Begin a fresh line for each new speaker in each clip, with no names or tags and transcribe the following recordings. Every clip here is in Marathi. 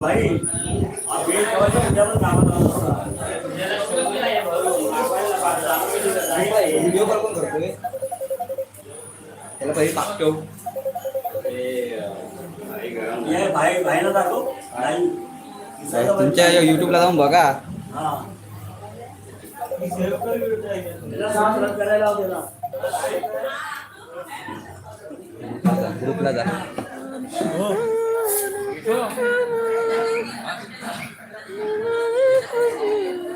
भाई आप ये जब
व्हिडिओ कॉल पण करतोय त्याला पहिले टाकतो
ये भाई भाईला दाखव नाही
तुमच्या युट्यूबला जाऊन बघा
हा सबस्क्राइब करायला लावते ना
ग्रुपला जा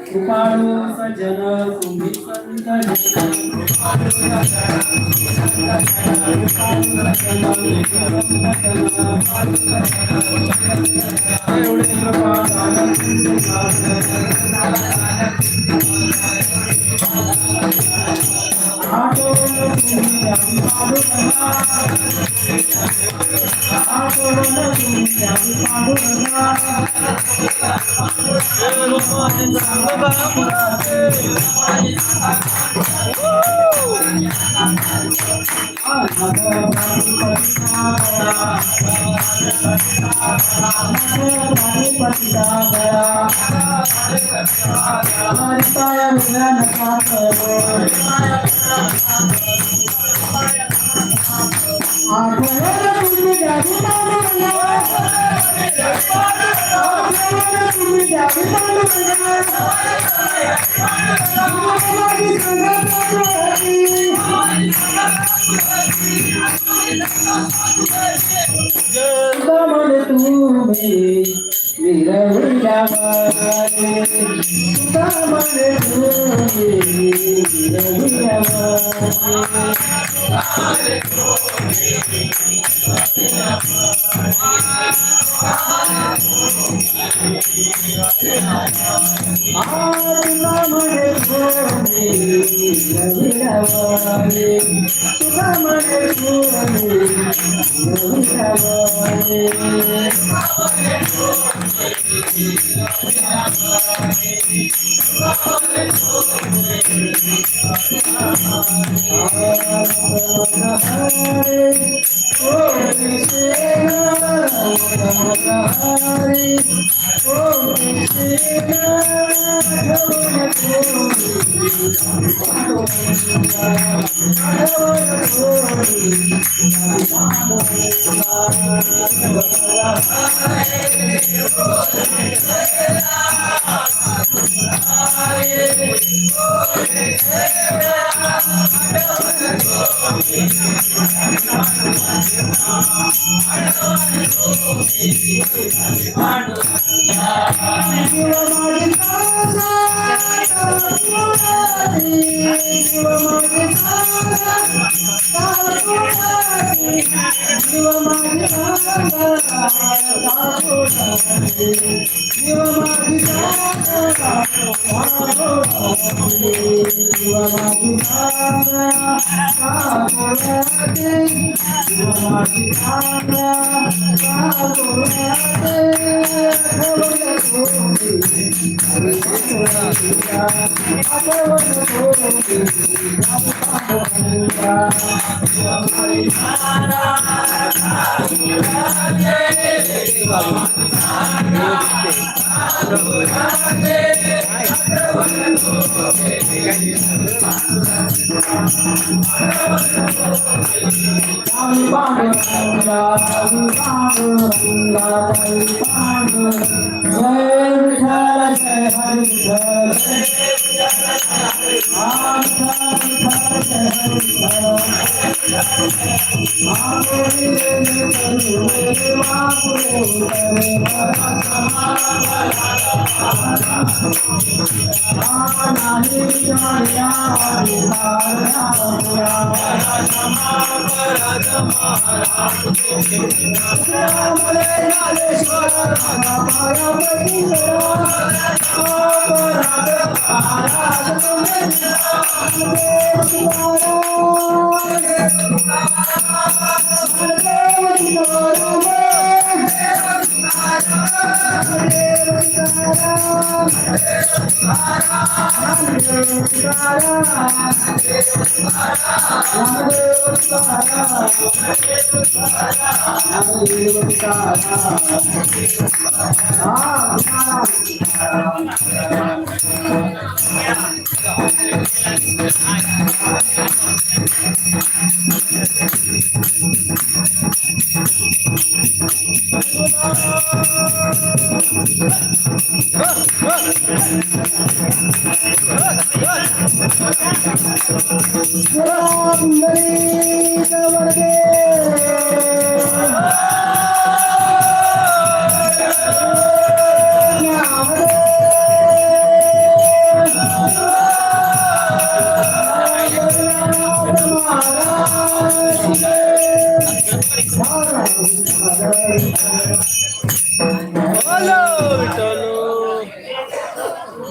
कृपाळू सज्जन तुम्ही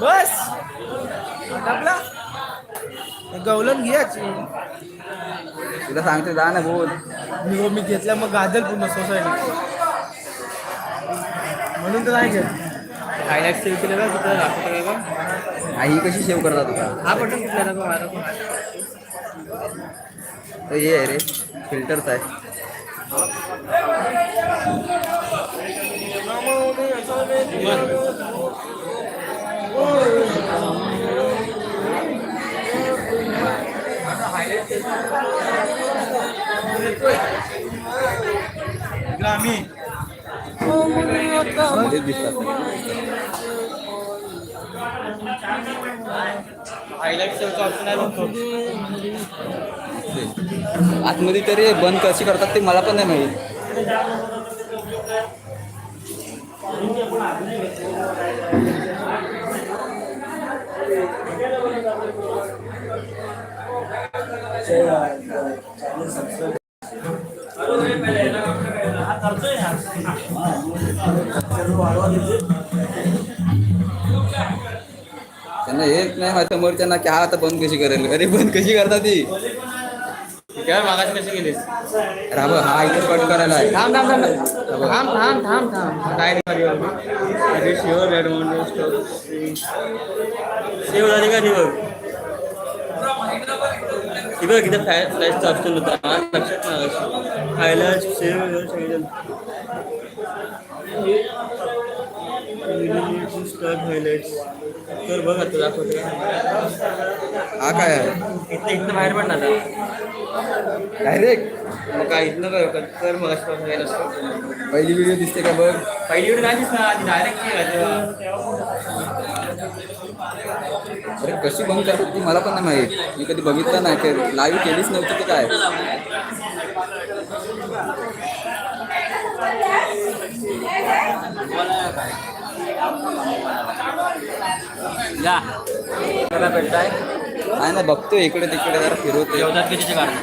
बस आपला गवलन घ्यायची
तुला सांगते जा ना बोल.
मी घेतल्या मग गाजल पूर्ण सोसायटी म्हणून तर नाही घेत. हायलाईट सेव्ह केलं का तिथं दाखवतो का
ही कशी सेव्ह करतात तुला?
हा बटन कुठला दाखव माझा
तर हे आहे रे फिल्टरच आहे. मध्येच दिसतात.
हायलाईट सेव्हचा ऑप्शन आहे बघतो.
आतमध्ये तरी बंद कशी करतात ते मला पण नाही माहित. त्यांना हेच नाही माहिती समोरच्यांना की हा आता बंद कशी करेल. अरे बंद कशी करतात ती
काय मागाशी कशी गेलीस?
राब हा इथे कट करायला आहे.
थांब थांब थांब थांब थांब थांब थांब काय अरे शिवर रेड माउंटेन सेव्ह झाली का ती बघ. ती बघ इथे फ्लॅशचा ऑप्शन होता लक्षात नाही. हायलाइट सेव्ह स्टार्ट हायलाइट्स तर बघ आता दाखवतो.
हा काय आहे
इथनं बाहेर पण ना
डायरेक्ट
मग काय इथनं काय तर मग असं
पहिली व्हिडिओ दिसते का बघ.
पहिली वेळ नाही दिसणार आधी डायरेक्ट
अरे कशी बंद करतात ती मला पण नाही माहीत. मी कधी बघितलं नाही की लाईव्ह केलीच नव्हती की काय.
जा मला भेटताय
नाही ना बघतोय इकडे तिकडे जरा फिरवतोय.
जेवतात कितीचे कारण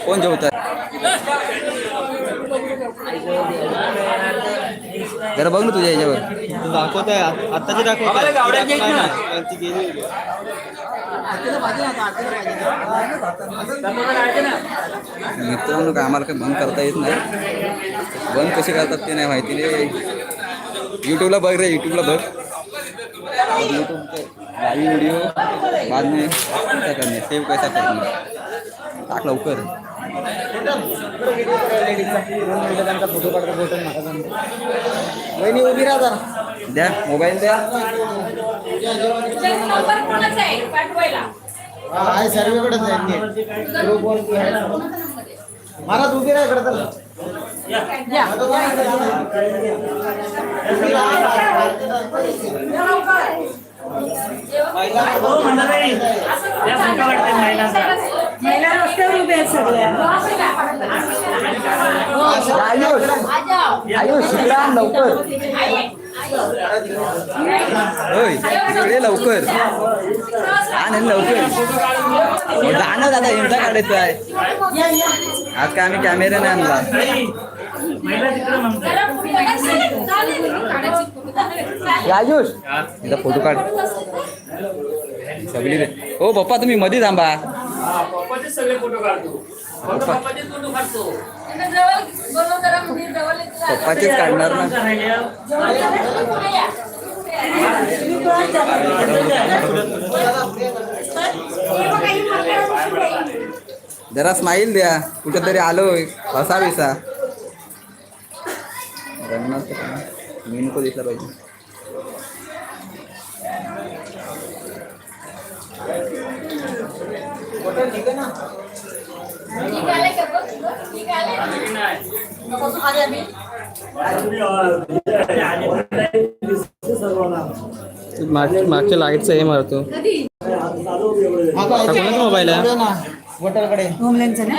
कोण जेवतात जरा बघ ना तुझ्या याच्यावर.
दाखवत आहे आत्ताची दाखवत गेली.
मित्रांनो काय आम्हाला काही बंद करता येत नाही. बंद कशी करतात ते नाही माहिती रे. यूट्यूबला बघ रे यूट्यूबला बघ. यूट्यूब लाईव्ह व्हिडिओ बाद में कैसा करणे सेव्ह कैसा करणे टाक लवकर.
फोटो काढतो फोटो वहिनी उभी राहा जरा.
द्या मोबाईल द्या.
आहे सर्वेकडेच आहे ग्रुपवर महाराज उभी राहा इकडे तर.
महिला रस्त्यावर उभे आहेत सगळ्या.
आयुष शिकला लवकर. होय इकडे लवकर आणि लवकर जाणं दादा इंटा काढायचं आहे. आज काय आम्ही कॅमेरा नाही आणला. आयुष इथं फोटो काढ सगळी रे. हो पप्पा तुम्ही मध्ये थांबा.
सगळे फोटो काढतो.
पप्पाचेच काढणार ना. जरा स्माईल द्या, कुठेतरी आलोय हसा बिसा. मी नको दिसला पाहिजे.
मागच्या लाईटचं हे मारतो. मोबाईल आहे
वॉटरकडे
होमलँडचं ना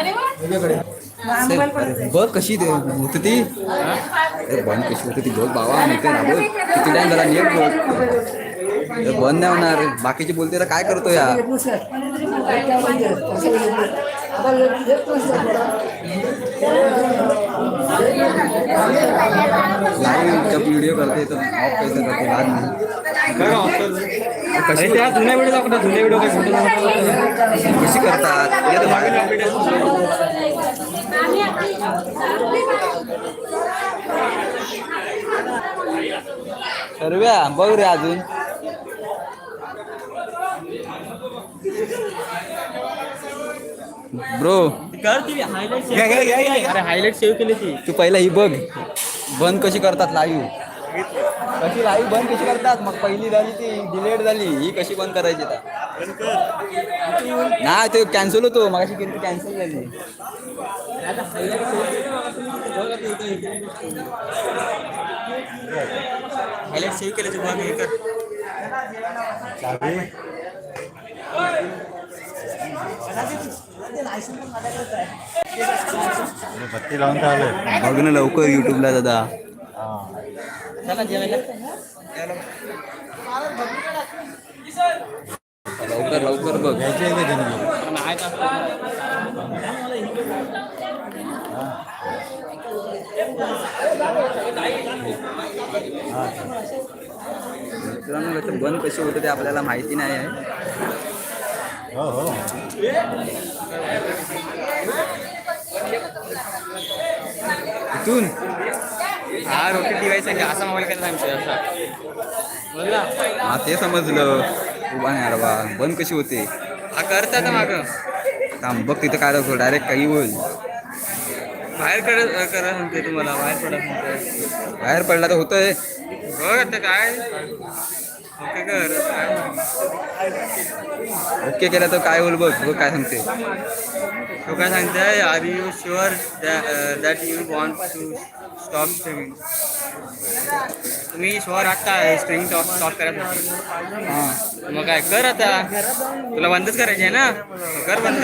बघ कशी होती ती. बंद कशी होती ती बघ बाबा. माहिती ना बघ किती टाइम झाला नीट बघ. बंद नाही होणार. बाकीचे बोलते काय करतो या. लाईव्ह जब व्हिडिओ करते तर ऑफ कैसे करते बाद नाही. कशी
जुन्या व्हिडिओ दाखवतात. जुन्या व्हिडिओ
कशी करतात हे तर मागे सर्व्या बघ रे अजून. ब्रो
अरे हायलाइट सेव्ह केली ती.
तू पहिला ही बघ बंद कशी करतात लाईव्ह. कशी लाईव्ह बंद कशी करतात. मग पहिली झाली ती डिलेट झाली. ही कशी बंद करायची नाही ते कॅन्सल होतो. मग अशी कॅन्सल झाली.
हायलाइट सेव्ह केल्याचं बघ हे कर.
बत्ती लावून ठेवले.
बघ ना लवकर युट्यूबला दादा. लवकर लवकर बघ. मित्रांनो बंद कशी होते ते आपल्याला माहिती नाही आहे.
हो हो
इथून
हा रोटेट डिवाइस आहे. असा मोबाईल काय सांगतोय असा बोलला.
हा ते समजलं. उभा नाही अरे बा. बंद कशी होते
हा करता आता मागं
थांब बघ तिथं काय दाखव. डायरेक्ट काही होईल.
बाहेर करा सांगते तुम्हाला. बाहेर पडा सांगते.
बाहेर पडला तर होतंय.
बघ आता काय ओके कर.
ओके केलं तर काय होईल बघ. बघ काय सांगते.
तो काय सांगताय. Are you sure that you want to stop streaming. तुम्ही शुअर आहात का स्ट्रीमिंग स्टॉप करायसाठी.
हां
मग काय कर आता. तुला बंदच करायची आहे ना. कर बंद.